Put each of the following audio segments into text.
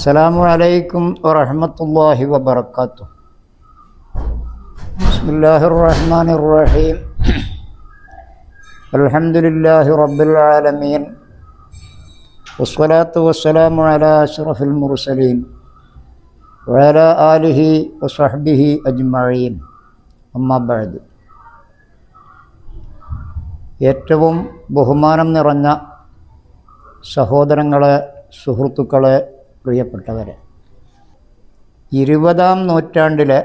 അസ്സലാമു അലൈക്കും വറഹ്മത്തുള്ളാഹി വബറകാതുഹു. ബിസ്മില്ലാഹിർ റഹ്മാനിർ റഹീം. അൽഹംദുലില്ലാഹി റബ്ബിൽ ആലമീൻ. വസ്സലാത്തു വസ്സലാമു അലാ അഷ്റഫിൽ മുർസലീൻ വഅലാ ആലിഹി വസഹ്ബിഹി അജ്മഈൻ. അമ്മാ ബഅദ്. ഏറ്റവും ബഹുമാനം നിറഞ്ഞ സഹോദരങ്ങളെ, സുഹൃത്തുക്കളെ, പ്രിയപ്പെട്ടവരെ, 20-ാം നൂറ്റാണ്ടിലെ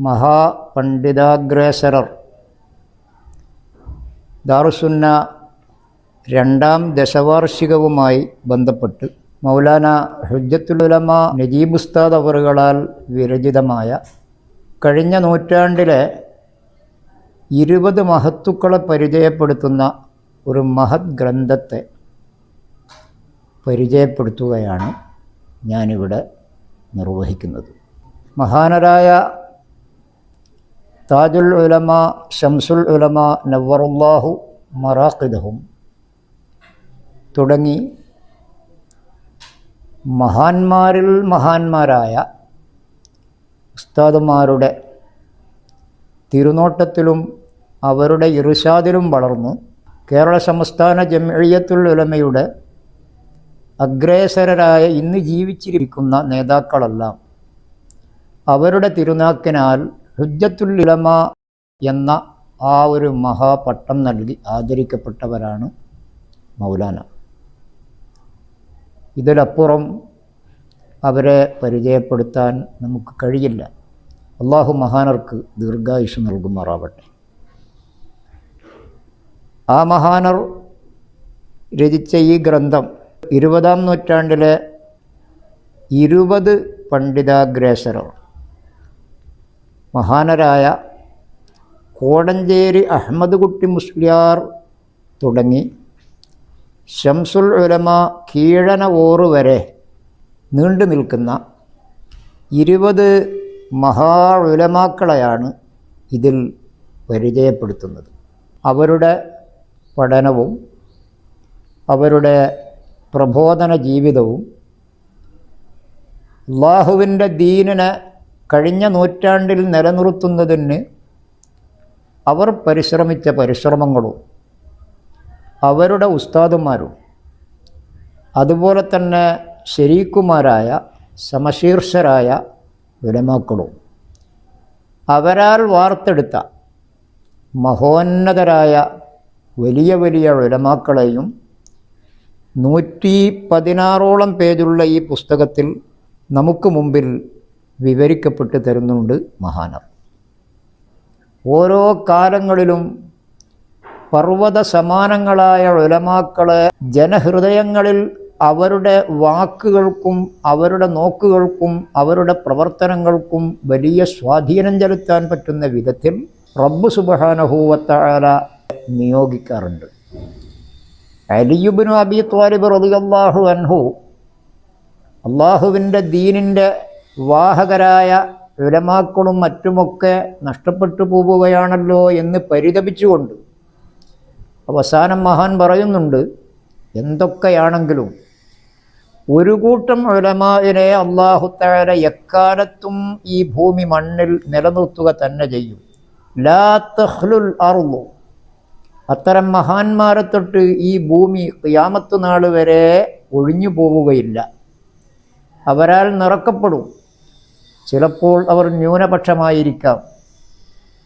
മഹാപണ്ഡിതാഗ്രേസരർ ദാറുസുന്ന 2-ാം ദശവാർഷികവുമായി ബന്ധപ്പെട്ട് മൗലാന ഹുജ്ജത്തുൽ ഉലമ നജീബ് ഉസ്താദ് അവറുകളാൽ വിരചിതമായ കഴിഞ്ഞ നൂറ്റാണ്ടിലെ 20 മഹത്തുക്കളെ പരിചയപ്പെടുത്തുന്ന ഒരു മഹത് ഗ്രന്ഥത്തെ പരിചയപ്പെടുത്തുകയാണ് ഞാനിവിടെ നിർവഹിക്കുന്നത്. മഹാനരായ താജുൽ ഉലമ ശംസുൽ ഉലമ നവ്വറുല്ലാഹു മറാഖിദഹും തുടങ്ങി മഹാന്മാരിൽ മഹാന്മാരായ ഉസ്താദുമാരുടെ തിരുനോട്ടത്തിലും അവരുടെ ഇർശാദിലും വളർന്ന് കേരള സംസ്ഥാന ജംഇയ്യത്തുൽ ഉലമയുടെ അഗ്രേസരരായ ഇന്ന് ജീവിച്ചിരിക്കുന്ന നേതാക്കളെല്ലാം അവരുടെ തിരുനാക്കിനാൽ ഹുജ്ജത്തുൽ ഉലമ എന്ന ആ ഒരു മഹാപട്ടം നൽകി ആദരിക്കപ്പെട്ടവരാണ് മൗലാന. ഇതിലപ്പുറം അവരെ പരിചയപ്പെടുത്താൻ നമുക്ക് കഴിയില്ല. അള്ളാഹു മഹാനർക്ക് ദീർഘായുസ് നൽകുമാറാവട്ടെ. ആ മഹാനർ രചിച്ച ഈ ഗ്രന്ഥം 20-ാം നൂറ്റാണ്ടിലെ 20 പണ്ഡിതാഗ്രേസരർ മഹാനരായ കോടഞ്ചേരി അഹമ്മദ് കുട്ടി മുസ്ലിയാർ തുടങ്ങി ശംസുൽ ഉലമ കീഴനവോറ് വരെ നീണ്ടു നിൽക്കുന്ന 20 മഹാ ഉലമാക്കളെയാണ് ഇതിൽ പരിചയപ്പെടുത്തുന്നത്. അവരുടെ പഠനവും അവരുടെ പ്രബോധന ജീവിതവും അല്ലാഹുവിൻ്റെ ദീനിനെ കഴിഞ്ഞ നൂറ്റാണ്ടിൽ നിലനിർത്തുന്നതിന് അവർ പരിശ്രമിച്ച പരിശ്രമങ്ങളും അവരുടെ ഉസ്താദുമാരും അതുപോലെ തന്നെ ശരീക്കുമാരായ സമശീർഷരായ ഉലമാക്കളും അവരാൽ വാർത്തെടുത്ത മഹോന്നതരായ വലിയ വലിയ ഉലമാക്കളെയും 116ഓളം പേജുള്ള ഈ പുസ്തകത്തിൽ നമുക്ക് മുമ്പിൽ വിവരിക്കപ്പെട്ട് തരുന്നുണ്ട് മഹാനർ. ഓരോ കാലങ്ങളിലും പർവ്വത സമാനങ്ങളായ ഉലമാക്കളെ ജനഹൃദയങ്ങളിൽ അവരുടെ വാക്കുകൾക്കും അവരുടെ നോക്കുകൾക്കും അവരുടെ പ്രവർത്തനങ്ങൾക്കും വലിയ സ്വാധീനം ചെലുത്താൻ പറ്റുന്ന വിധത്തിൽ റബ്ബ് സുബ്ഹാനഹു വ തആല നിയോഗിക്കാറുണ്ട്. അലി ഇബ്നു അബീ ത്വാലിബ് റളിയല്ലാഹു അൻഹു അള്ളാഹുവിൻ്റെ ദീനിൻ്റെ വാഹകരായ ഉലമാക്കളും മറ്റുമൊക്കെ നഷ്ടപ്പെട്ടു പോവുകയാണല്ലോ എന്ന് പരിതപിച്ചുകൊണ്ട് അവസാനം മഹാൻ പറയുന്നുണ്ട്, എന്തൊക്കെയാണെങ്കിലും ഒരു കൂട്ടം ഉലമാഇനെ അല്ലാഹു തആല എക്കാലത്തും ഈ ഭൂമി മണ്ണിൽ നിലനിർത്തുക തന്നെ ചെയ്യും. ലാ തഖ്ലുൽ അർളു. അത്തരം മഹാന്മാരെ തൊട്ട് ഈ ഭൂമി ഖിയാമത്ത് നാൾ വരെ ഒഴിഞ്ഞു പോവുകയില്ല. അവരാൽ നിറക്കപ്പെടും. ചിലപ്പോൾ അവർ ന്യൂനപക്ഷമായിരിക്കാം,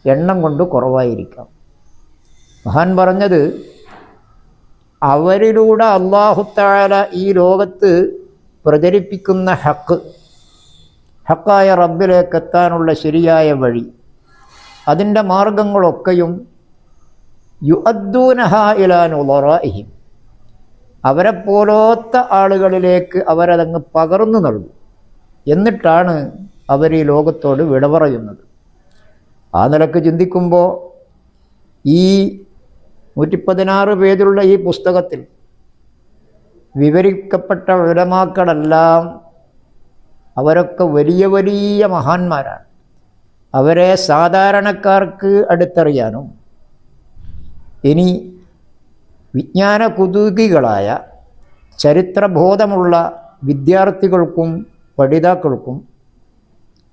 എണ്ണം കൊണ്ട് കുറവായിരിക്കാം. മഹാൻ പറഞ്ഞത്, അവരിലൂടെ അല്ലാഹു തആല ഈ ലോകത്ത് പ്രചരിപ്പിക്കുന്ന ഹക്കായ റബ്ബിലേക്ക് എത്താനുള്ള ശരിയായ വഴി, അതിൻ്റെ മാർഗങ്ങളൊക്കെയും യുഅദ്ദൂനഹാ ഇലാ നുളറാഇഹിം, അവരെപ്പോലത്തെ ആളുകളിലേക്ക് അവരതങ്ങ് പകർന്നു നൽകും. എന്നിട്ടാണ് അവർ ഈ ലോകത്തോട് വിട പറയുന്നത്. ആ നിലക്ക് ചിന്തിക്കുമ്പോൾ ഈ 116 പേജുള്ള ഈ പുസ്തകത്തിൽ വിവരിക്കപ്പെട്ട ഉലമാക്കളെല്ലാം അവരൊക്കെ വലിയ വലിയ മഹാന്മാരാണ്. അവരെ സാധാരണക്കാർക്ക് അടുത്തറിയാനും ഇനി വിജ്ഞാന കുതുകികളായ ചരിത്രബോധമുള്ള വിദ്യാർത്ഥികൾക്കും പഠിതാക്കൾക്കും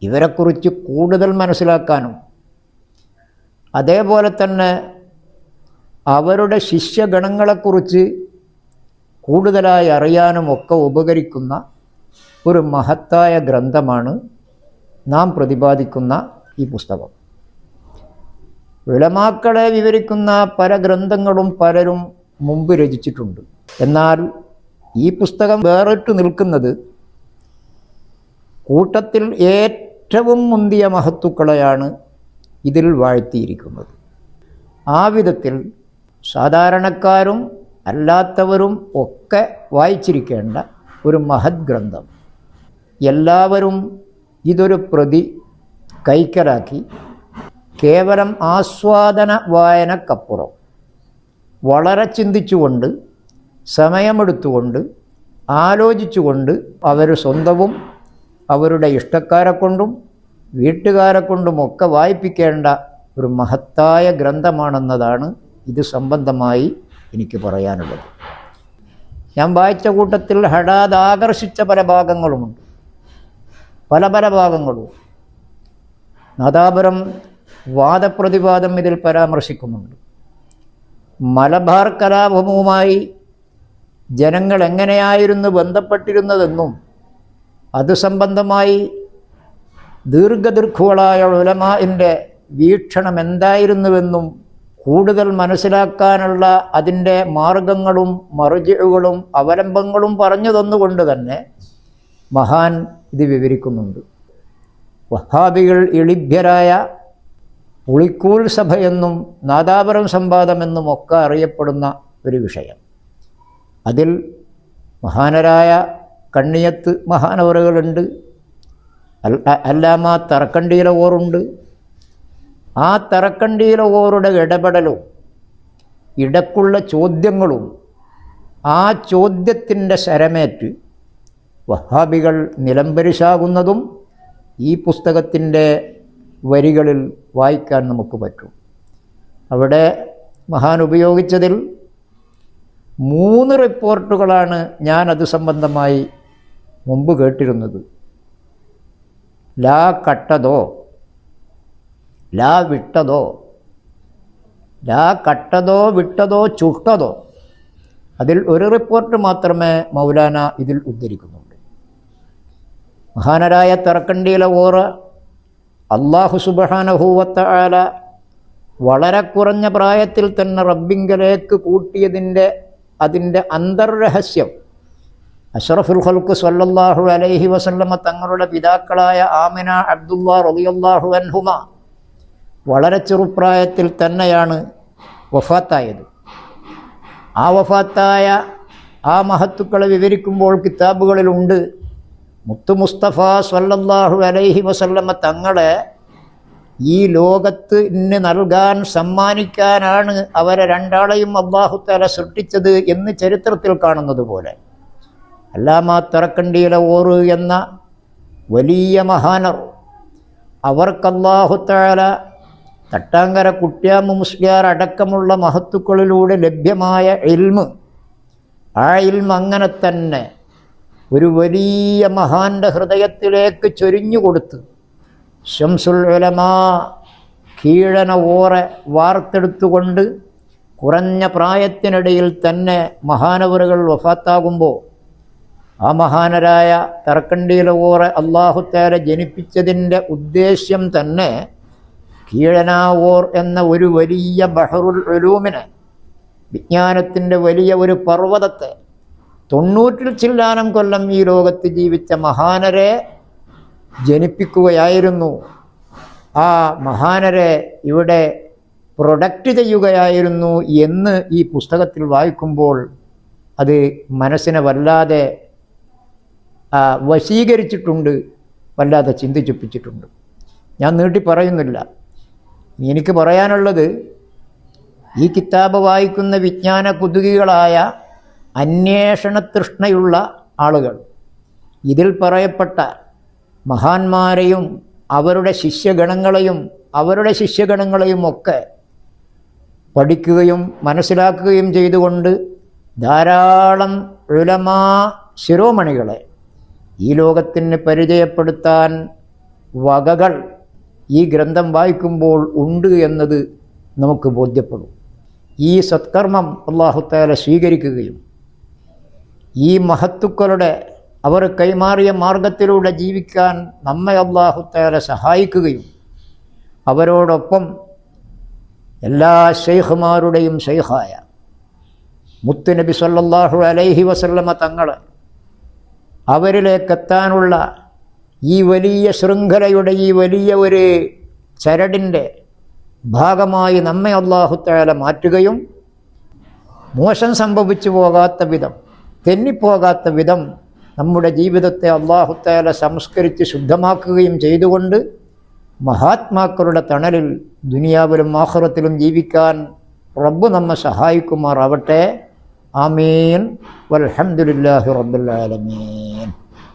ഇവരെക്കുറിച്ച് കൂടുതൽ മനസ്സിലാക്കാനും അതേപോലെ തന്നെ അവരുടെ ശിഷ്യഗണങ്ങളെക്കുറിച്ച് കൂടുതലായി അറിയാനുമൊക്കെ ഉപകരിക്കുന്ന ഒരു മഹത്തായ ഗ്രന്ഥമാണ് നാം പ്രതിപാദിക്കുന്ന ഈ പുസ്തകം. ഉലമാക്കളെ വിവരിക്കുന്ന പല ഗ്രന്ഥങ്ങളും പലരും മുമ്പ് രചിച്ചിട്ടുണ്ട്. എന്നാൽ ഈ പുസ്തകം വേറിട്ട് നിൽക്കുന്നത് കൂട്ടത്തിൽ ഏറ്റവും മുന്തിയ മഹത്തുക്കളെയാണ് ഇതിൽ വാഴ്ത്തിയിരിക്കുന്നത്. ആ വിധത്തിൽ സാധാരണക്കാരും അല്ലാത്തവരും ഒക്കെ വായിച്ചിരിക്കേണ്ട ഒരു മഹത് ഗ്രന്ഥം. എല്ലാവരും ഇതൊരു പ്രതി കൈക്കലാക്കി കേവലം ആസ്വാദന വായനക്കപ്പുറം വളരെ ചിന്തിച്ചുകൊണ്ട് സമയമെടുത്തുകൊണ്ട് ആലോചിച്ചുകൊണ്ട് അവർ സ്വന്തവും അവരുടെ ഇഷ്ടക്കാരെ കൊണ്ടും വീട്ടുകാരെ കൊണ്ടുമൊക്കെ വായിപ്പിക്കേണ്ട ഒരു മഹത്തായ ഗ്രന്ഥമാണെന്നതാണ് ഇത് സംബന്ധമായി എനിക്ക് പറയാനുള്ളത്. ഞാൻ വായിച്ച കൂട്ടത്തിൽ ഹഠാത് ആകർഷിച്ച പല ഭാഗങ്ങളുമുണ്ട്. പല ഭാഗങ്ങളും നാദാപുരം വാദപ്രതിവാദം ഇതിൽ പരാമർശിക്കുന്നുണ്ട്. മലബാർ കലാപവുമായി ജനങ്ങൾ എങ്ങനെയായിരുന്നു ബന്ധപ്പെട്ടിരുന്നതെന്നും അത് സംബന്ധമായി ദീർഘദീർഘങ്ങളായ ഉലമാഇൻ്റെ വീക്ഷണം എന്തായിരുന്നുവെന്നും കൂടുതൽ മനസ്സിലാക്കാനുള്ള അതിൻ്റെ മാർഗങ്ങളും മറുജികളും അവലംബങ്ങളും പറഞ്ഞു തന്നുകൊണ്ട് തന്നെ മഹാൻ ഇത് വിവരിക്കുന്നുണ്ട്. വഹാബികൾ എളിഭ്യരായ പുളിക്കൂൽ സഭയെന്നും നാദാപുരം സംവാദമെന്നും ഒക്കെ അറിയപ്പെടുന്ന ഒരു വിഷയം. അതിൽ മഹാനരായ കണ്ണിയത്ത് മഹാനവറുകളുണ്ട്, അല്ലാമ തറക്കണ്ടിയിലെ ഓറുണ്ട്. ആ തറക്കണ്ടിയിലെ ഓറുടെ ഇടപെടലും ഇടക്കുള്ള ചോദ്യങ്ങളും ആ ചോദ്യത്തിൻ്റെ ശരമേറ്റ് വഹാബികൾ നിലംപരിശാകുന്നതും ഈ പുസ്തകത്തിൻ്റെ വരികളിൽ വായിക്കാൻ നമുക്ക് പറ്റും. അവിടെ മഹാൻ ഉപയോഗിച്ചതിൽ 3 റിപ്പോർട്ടുകളാണ് ഞാൻ അത് സംബന്ധമായി മുമ്പ് കേട്ടിരുന്നത്. ലാ കട്ടതോ, ലാ വിട്ടതോ, ലാ കട്ടതോ വിട്ടതോ ചുട്ടതോ. അതിൽ ഒരു റിപ്പോർട്ട് മാത്രമേ മൗലാന ഇതിൽ ഉദ്ധരിക്കുന്നുണ്ട്. മഹാനരായ തറക്കണ്ടിയിലെ ഓറ് അല്ലാഹു സുബ്ഹാനഹു വ തആല വളരെ കുറഞ്ഞ പ്രായത്തിൽ തന്നെ റബ്ബിങ്കലേക്ക് കൂട്ടിയതിൻ്റെ അതിൻ്റെ അന്തർരഹസ്യം അഷ്റഫുൽ ഖൽഖ് സ്വല്ലല്ലാഹു അലൈഹി വസല്ലമ തങ്ങളുടെ പിതാക്കളായ ആമിന അബ്ദുല്ലാ റളിയല്ലാഹു അൻഹുമ വളരെ ചെറുപ്രായത്തിൽ തന്നെയാണ് വഫാത്തായത്. ആ വഫാത്തായ ആ മഹത്തുക്കളെ വിവരിക്കുമ്പോൾ കിതാബുകളിലുണ്ട്, മുത്തു മുസ്തഫ സ്വല്ലല്ലാഹു അലൈഹി വസല്ലമ തങ്ങളെ ഈ ലോകത്ത് ഇന്ന് നൽകാൻ സമ്മാനിക്കാനാണ് അവരെ രണ്ടാളെയും അല്ലാഹു തആല സൃഷ്ടിച്ചത് എന്ന് ചരിത്രത്തിൽ കാണുന്നത് പോലെ അല്ലാമ തറക്കണ്ടിയിലെ ഓറ് എന്ന വലിയ മഹാനർ, അവർക്ക് അല്ലാഹു തആല തട്ടാങ്കര കുട്യാമു മുസ്ലിയാർ അടക്കമുള്ള മഹത്തുക്കളിലൂടെ ലഭ്യമായ ഇൽമ്, ആ ഇൽമ് അങ്ങനെ തന്നെ ഒരു വലിയ മഹാന്റെ ഹൃദയത്തിലേക്ക് ചൊരിഞ്ഞുകൊടുത്ത് ശംസുൽ ഉലമാ കീഴന ഓറെ വാർത്തെടുത്തുകൊണ്ട് കുറഞ്ഞ പ്രായത്തിനിടയിൽ തന്നെ മഹാനവറുകൾ വഫാത്താകുമ്പോൾ ആ മഹാനരായ തറക്കണ്ടിയിലെ ഓറെ അല്ലാഹു തആല ജനിപ്പിച്ചതിൻ്റെ ഉദ്ദേശ്യം തന്നെ കീഴനാവോർ എന്ന ഒരു വലിയ ബഹറുൽ ഉലൂമിനെ, വിജ്ഞാനത്തിൻ്റെ വലിയ ഒരു പർവ്വതത്തെ 90 ചില്ലാനം കൊല്ലം ഈ ലോകത്ത് ജീവിച്ച മഹാനരെ ജനിപ്പിക്കുകയായിരുന്നു. ആ മഹാനരെ ഇവിടെ പ്രൊഡക്റ്റ് ചെയ്യുകയായിരുന്നു എന്ന് ഈ പുസ്തകത്തിൽ വായിക്കുമ്പോൾ അത് മനസ്സിനെ വല്ലാതെ വശീകരിച്ചിട്ടുണ്ട്, വല്ലാതെ ചിന്തിച്ചിപ്പിച്ചിട്ടുണ്ട്. ഞാൻ നീട്ടി പറയുന്നില്ല. എനിക്ക് പറയാനുള്ളത്, ഈ കിതാബ് വായിക്കുന്ന വിജ്ഞാന കുതുകികളായ അന്വേഷണ തൃഷ്ണയുള്ള ആളുകൾ ഇതിൽ പറയപ്പെട്ട മഹാന്മാരെയും അവരുടെ ശിഷ്യഗണങ്ങളെയും ഒക്കെ പഠിക്കുകയും മനസ്സിലാക്കുകയും ചെയ്തുകൊണ്ട് ധാരാളം ഉലമാ ശിരോമണികളെ ഈ ലോകത്തിന് പരിചയപ്പെടുത്താൻ വകകൾ ഈ ഗ്രന്ഥം വായിക്കുമ്പോൾ ഉണ്ട് എന്നത് നമുക്ക് ബോധ്യപ്പെടും. ഈ സത്കർമ്മം അല്ലാഹു തആല സ്വീകരിക്കുകയും ഈ മഹത്തുക്കളുടെ അവർ കൈമാറിയ മാർഗത്തിലൂടെ ജീവിക്കാൻ നമ്മെ അല്ലാഹു തആല സഹായിക്കുകയും അവരോടൊപ്പം എല്ലാ ശൈഖുമാരുടെയും ശൈഖായ മുത്തുനബി സല്ലല്ലാഹു അലൈഹി വസല്ലമ തങ്ങൾ അവരിലേക്കെത്താനുള്ള ഈ വലിയ ശൃംഖലയുടെ ഈ വലിയ ഒരു ചരടിൻ്റെ ഭാഗമായി നമ്മെ അല്ലാഹു തആല മാറ്റുകയും മോശം സംഭവിച്ചു പോകാത്ത വിധം, തെന്നിപ്പോകാത്ത വിധം നമ്മുടെ ജീവിതത്തെ അല്ലാഹു തആല സംസ്കരിച്ച് ശുദ്ധമാക്കുകയും ചെയ്തുകൊണ്ട് മഹാത്മാക്കളുടെ തണലിൽ ദുനിയാവിലും ആഖിറത്തിലും ജീവിക്കാൻ റബ്ബ് നമ്മെ സഹായിക്കുമാറാവട്ടെ. ആമീൻ. വൽഹംദുലില്ലാഹി റബ്ബിൽ ആലമീൻ.